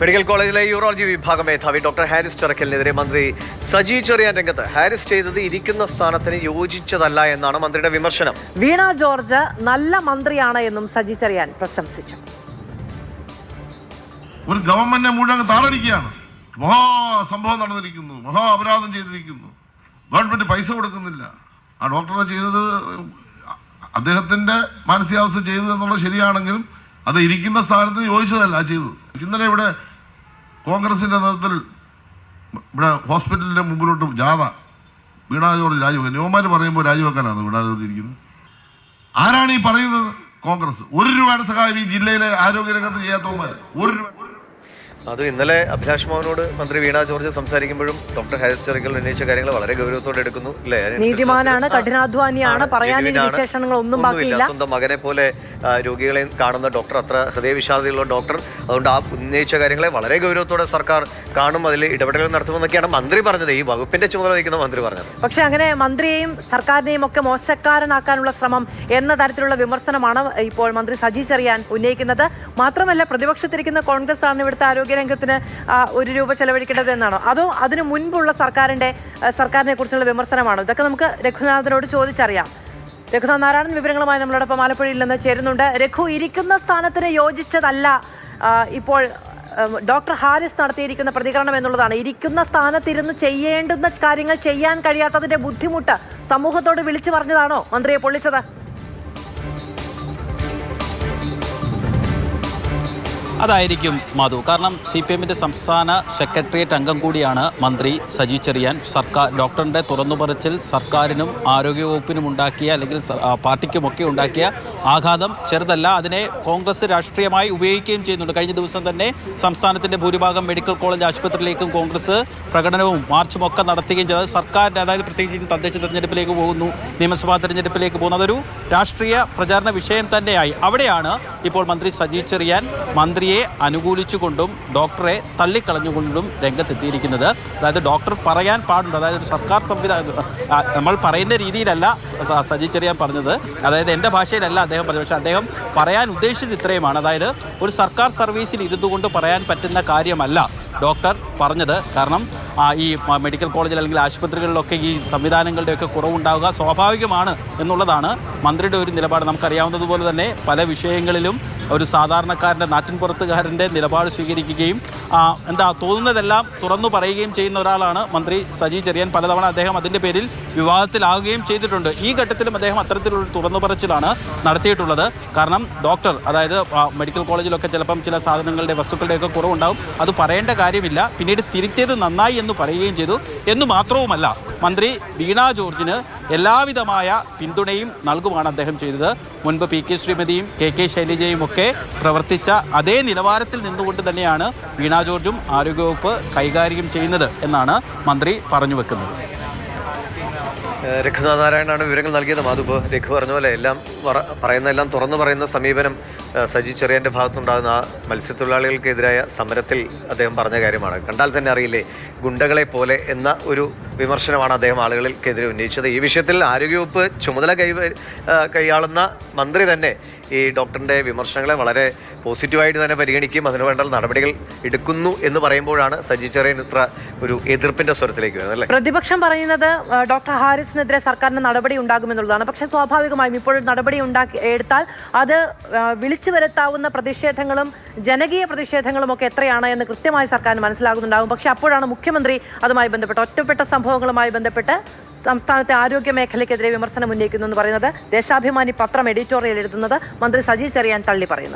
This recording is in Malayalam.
മെഡിക്കൽ കോളേജിലെ യൂറോളജി വിഭാഗം മേധാവി ഡോക്ടർ ഹാരിസ് ചിറക്കലിനെതിരെ മന്ത്രി സജി ചെറിയാൻ രംഗത്ത്. ഹാരിസ് ചെയ്തത് ഇരിക്കുന്ന സ്ഥാനത്തിന് യോജിച്ചതല്ല എന്നാണ് മന്ത്രിയുടെ വിമർശനം. വീണ ജോർജ് നല്ല മന്ത്രിയാണ് എന്നും സജി ചെറിയാൻ പ്രശംസിച്ചു. ഒരു ഗവൺമെന്റിനെ മുഴുവൻ താറടിക്കുകയാണ്. സംഭവം നടന്നിരിക്കുന്നു, മഹാ അപരാധം ചെയ്തിരിക്കുന്നു, ഗവൺമെന്റ് പൈസ കൊടുക്കുന്നില്ല. ആ ഡോക്ടറെ ചെയ്തത് അദ്ദേഹത്തിന്റെ മാനസികാവസ്ഥ ചെയ്തത് എന്നുള്ളത് ശരിയാണെങ്കിലും അത് ഇരിക്കുന്ന സ്ഥാനത്തിന് യോജിച്ചതല്ല ചെയ്തത്. ഇന്നലെ ഇവിടെ കോൺഗ്രസിന്റെ നേതൃത്വത്തിൽ ഇവിടെ ഹോസ്പിറ്റലിന്റെ മുമ്പിലോട്ട് ജാഥ വീണ ജോർജ് രാജിവെക്കാൻ യുവമാര് പറയുമ്പോൾ രാജിവെക്കാനാണ് വീണ ജോർജ് ഇരിക്കുന്നത്. ആരാണ് ഈ പറയുന്നത്? കോൺഗ്രസ്. 1 രൂപയുടെ സഹായം ഈ ജില്ലയിലെ ആരോഗ്യരംഗത്ത് ചെയ്യാത്തവന്മാർ 1 രൂപ. അത് ഇന്നലെ അഭിലാഷ് മോഹനോട് മന്ത്രി വീണ ജോർജ് സംസാരിക്കുമ്പോഴും ഡോക്ടർ ഹാരിസ് ചിറക്കൽ ഉന്നയിച്ച കാര്യങ്ങൾ വളരെ ഗൗരവത്തോടെ എടുക്കുന്നു. നീതിമാനാണ്, കഠിനാധ്വാനിയാണ്, പറയാൻ വിശേഷണങ്ങൾ ഒന്നും ബാക്കിയില്ല. സ്വന്തം മകനെ പോലെ രോഗികളെ കാണുന്ന ഡോക്ടർ, അത്ര ഹൃദയവിഷാദതയുള്ള ഡോക്ടർ. അതുകൊണ്ട് ആ ഉന്നയിച്ച കാര്യങ്ങളെ വളരെ ഗൗരവത്തോടെ സർക്കാർ കാണും, അതിൽ ഇടപെടലുകൾ നടത്തുമെന്നൊക്കെയാണ് മന്ത്രി പറഞ്ഞത്, ഈ വകുപ്പിന്റെ ചുമതല വഹിക്കുന്ന മന്ത്രി പറഞ്ഞത്. പക്ഷെ അങ്ങനെ മന്ത്രിയെയും സർക്കാരിനെയും ഒക്കെ മോശക്കാരനാക്കാനുള്ള ശ്രമം എന്ന തരത്തിലുള്ള വിമർശനമാണ് ഇപ്പോൾ മന്ത്രി സജി ചെറിയാൻ ഉന്നയിക്കുന്നത്. മാത്രമല്ല, പ്രതിപക്ഷത്തിരിക്കുന്ന കോൺഗ്രസ് ആണ് ഇവിടുത്തെ ആരോഗ്യരംഗത്തിന് 1 രൂപ ചെലവഴിക്കേണ്ടത് എന്നാണോ, അതോ അതിനു മുൻപുള്ള സർക്കാരിനെ കുറിച്ചുള്ള വിമർശനമാണോ? ഇതൊക്കെ നമുക്ക് രഘുനാഥനോട് ചോദിച്ചറിയാം. രഘുനാഥ് നാരായണൻ വിവരങ്ങളുമായി നമ്മളോടൊപ്പം ആലപ്പുഴയിൽ നിന്ന് ചേരുന്നുണ്ട്. രഘു, ഇരിക്കുന്ന സ്ഥാനത്തിന് യോജിച്ചതല്ല ഇപ്പോൾ ഡോക്ടർ ഹാരിസ് നടത്തിയിരിക്കുന്ന പ്രതികരണം എന്നുള്ളതാണ്. ഇരിക്കുന്ന സ്ഥാനത്തിരുന്ന് ചെയ്യേണ്ടുന്ന കാര്യങ്ങൾ ചെയ്യാൻ കഴിയാത്തതിന്റെ ബുദ്ധിമുട്ട് സമൂഹത്തോട് വിളിച്ചു പറഞ്ഞതാണോ മന്ത്രിയെ പൊള്ളിച്ചത്? അതായിരിക്കും മധു. കാരണം CPM-ന്റെ സംസ്ഥാന സെക്രട്ടേറിയറ്റ് അംഗം കൂടിയാണ് മന്ത്രി സജി ചെറിയാൻ. ഡോക്ടറിൻ്റെ തുറന്നുപറച്ചിൽ സർക്കാരിനും ആരോഗ്യവകുപ്പിനും ഉണ്ടാക്കിയ, അല്ലെങ്കിൽ പാർട്ടിക്കുമൊക്കെ ഉണ്ടാക്കിയ ആഘാതം ചെറുതല്ല. അതിനെ കോൺഗ്രസ് രാഷ്ട്രീയമായി ഉപയോഗിക്കുകയും ചെയ്യുന്നുണ്ട്. കഴിഞ്ഞ ദിവസം തന്നെ സംസ്ഥാനത്തിൻ്റെ ഭൂരിഭാഗം മെഡിക്കൽ കോളേജ് ആശുപത്രിയിലേക്കും കോൺഗ്രസ് പ്രകടനവും മാർച്ചും ഒക്കെ നടത്തുകയും ചെയ്തത് സർക്കാരിൻ്റെ, അതായത് പ്രത്യേകിച്ച് തദ്ദേശ തെരഞ്ഞെടുപ്പിലേക്ക് പോകുന്നു, നിയമസഭാ തെരഞ്ഞെടുപ്പിലേക്ക് പോകുന്നു, അതൊരു രാഷ്ട്രീയ പ്രചാരണ വിഷയം തന്നെയായി. അവിടെയാണ് ഇപ്പോൾ മന്ത്രി സജി ചെറിയാൻ മന്ത്രിയെ അനുകൂലിച്ചുകൊണ്ടും ഡോക്ടറെ തള്ളിക്കളഞ്ഞുകൊണ്ടും രംഗത്തെത്തിയിരിക്കുന്നത്. അതായത് ഡോക്ടർ പറയാൻ പാടുണ്ട്, അതായത് ഒരു സർക്കാർ സംവിധാനം നമ്മൾ പറയുന്ന രീതിയിലല്ല സജി ചെറിയാൻ പറഞ്ഞത്, അതായത് എൻ്റെ ഭാഷയിലല്ല അദ്ദേഹം പറഞ്ഞത്. പക്ഷേ അദ്ദേഹം പറയാൻ ഉദ്ദേശിച്ചത് ഇത്രയുമാണ്, അതായത് ഒരു സർക്കാർ സർവീസിൽ ഇരുന്നു കൊണ്ട് പറയാൻ പറ്റുന്ന കാര്യമല്ല ഡോക്ടർ പറഞ്ഞത്. കാരണം ഈ മെഡിക്കൽ കോളേജിൽ അല്ലെങ്കിൽ ആശുപത്രികളിലൊക്കെ ഈ സംവിധാനങ്ങളുടെയൊക്കെ കുറവുണ്ടാവുക സ്വാഭാവികമാണ് എന്നുള്ളതാണ് മന്ത്രിയുടെ ഒരു നിലപാട്. നമുക്കറിയാവുന്നതുപോലെ തന്നെ പല വിഷയങ്ങളിലും ഒരു സാധാരണക്കാരൻ്റെ, നാട്ടിൻപുറത്തുകാരൻ്റെ നിലപാട് സ്വീകരിക്കുകയും തോന്നുന്നതെല്ലാം തുറന്നു പറയുകയും ചെയ്യുന്ന ഒരാളാണ് മന്ത്രി സജി ചെറിയാൻ. പലതവണ അദ്ദേഹം അതിൻ്റെ പേരിൽ വിവാദത്തിലാവുകയും ചെയ്തിട്ടുണ്ട്. ഈ ഘട്ടത്തിലും അദ്ദേഹം അത്തരത്തിലുള്ള തുറന്നു പറച്ചിലാണ് നടത്തിയിട്ടുള്ളത്. കാരണം ഡോക്ടർ, അതായത് മെഡിക്കൽ കോളേജിലൊക്കെ ചിലപ്പം ചില സാധനങ്ങളുടെ, വസ്തുക്കളുടെയൊക്കെ കുറവുണ്ടാവും, അത് പറയേണ്ട കാര്യമില്ല, പിന്നീട് തിരുത്തിയത് നന്നായി എന്ന് പറയുകയും ചെയ്തു. എന്ന് മാത്രവുമല്ല, മന്ത്രി വീണ ജോർജിന് എല്ലാവിധമായ പിന്തുണയും നൽകുമാണ് അദ്ദേഹം ചെയ്തത്. മുൻപ് PK ശ്രീമതിയും KK ശൈലജയും ഒക്കെ പ്രവർത്തിച്ച അതേ നിലവാരത്തിൽ നിന്നുകൊണ്ട് തന്നെയാണ് വീണ ജോർജും ആരോഗ്യവകുപ്പ് കൈകാര്യം ചെയ്യുന്നത് എന്നാണ് മന്ത്രി പറഞ്ഞു വെക്കുന്നത്. രഘുനാഥ് നാരായണനാണ് വിവരങ്ങൾ നൽകിയത്. മാധു, രഘു പറഞ്ഞ പോലെ എല്ലാം പറയുന്നതെല്ലാം തുറന്നു പറയുന്ന സമീപനം സജി ചെറിയാൻ്റെ ഭാഗത്തുണ്ടാകുന്ന ആ മത്സ്യത്തൊഴിലാളികൾക്കെതിരായ സമരത്തിൽ അദ്ദേഹം പറഞ്ഞ കാര്യമാണ്. കണ്ടാൽ തന്നെ അറിയില്ലേ, ഗുണ്ടകളെ പോലെ എന്ന ഒരു വിമർശനമാണ് അദ്ദേഹം ആളുകൾക്കെതിരെ ഉന്നയിച്ചത്. ഈ വിഷയത്തിൽ ആരോഗ്യവകുപ്പ് ചുമതല കൈയാളുന്ന മന്ത്രി തന്നെ ഈ ഡോക്ടറിൻ്റെ വിമർശനങ്ങളെ വളരെ പോസിറ്റീവായിട്ട് തന്നെ പരിഗണിക്കും, അതിനുവേണ്ട നടപടികൾ എടുക്കുന്നു എന്ന് പറയുമ്പോഴാണ് സജി ചെറിയാൻ ഇത്ര ഒരു എതിർപ്പിന്റെ സ്വരത്തിലേക്ക് വരുന്നത് അല്ലേ? പ്രതിപക്ഷം പറയുന്നത് ഡോക്ടർ ഹാരിസിനെതിരെ സർക്കാരിന് നടപടി ഉണ്ടാകുമെന്നുള്ളതാണ്. പക്ഷേ സ്വാഭാവികമായും ഇപ്പോൾ നടപടി എടുത്താൽ അത് വിളിച്ചു വരുത്താവുന്ന പ്രതിഷേധങ്ങളും ജനകീയ പ്രതിഷേധങ്ങളും ഒക്കെ എത്രയാണ് എന്ന് കൃത്യമായി സർക്കാരിന് മനസ്സിലാകുന്നുണ്ടാകും. പക്ഷേ അപ്പോഴാണ് മുഖ്യമന്ത്രി അതുമായി ബന്ധപ്പെട്ട്, ഒറ്റപ്പെട്ട സംഭവങ്ങളുമായി ബന്ധപ്പെട്ട് സംസ്ഥാനത്തെ ആരോഗ്യ മേഖലയ്ക്കെതിരെ വിമർശനം ഉന്നയിക്കുന്നു എന്ന് പറയുന്നത് ദേശാഭിമാനി പത്രം എഡിറ്റോറിയൽ എഴുതുന്നത് മന്ത്രി സജി ചെറിയാൻ തള്ളി പറയുന്നത്.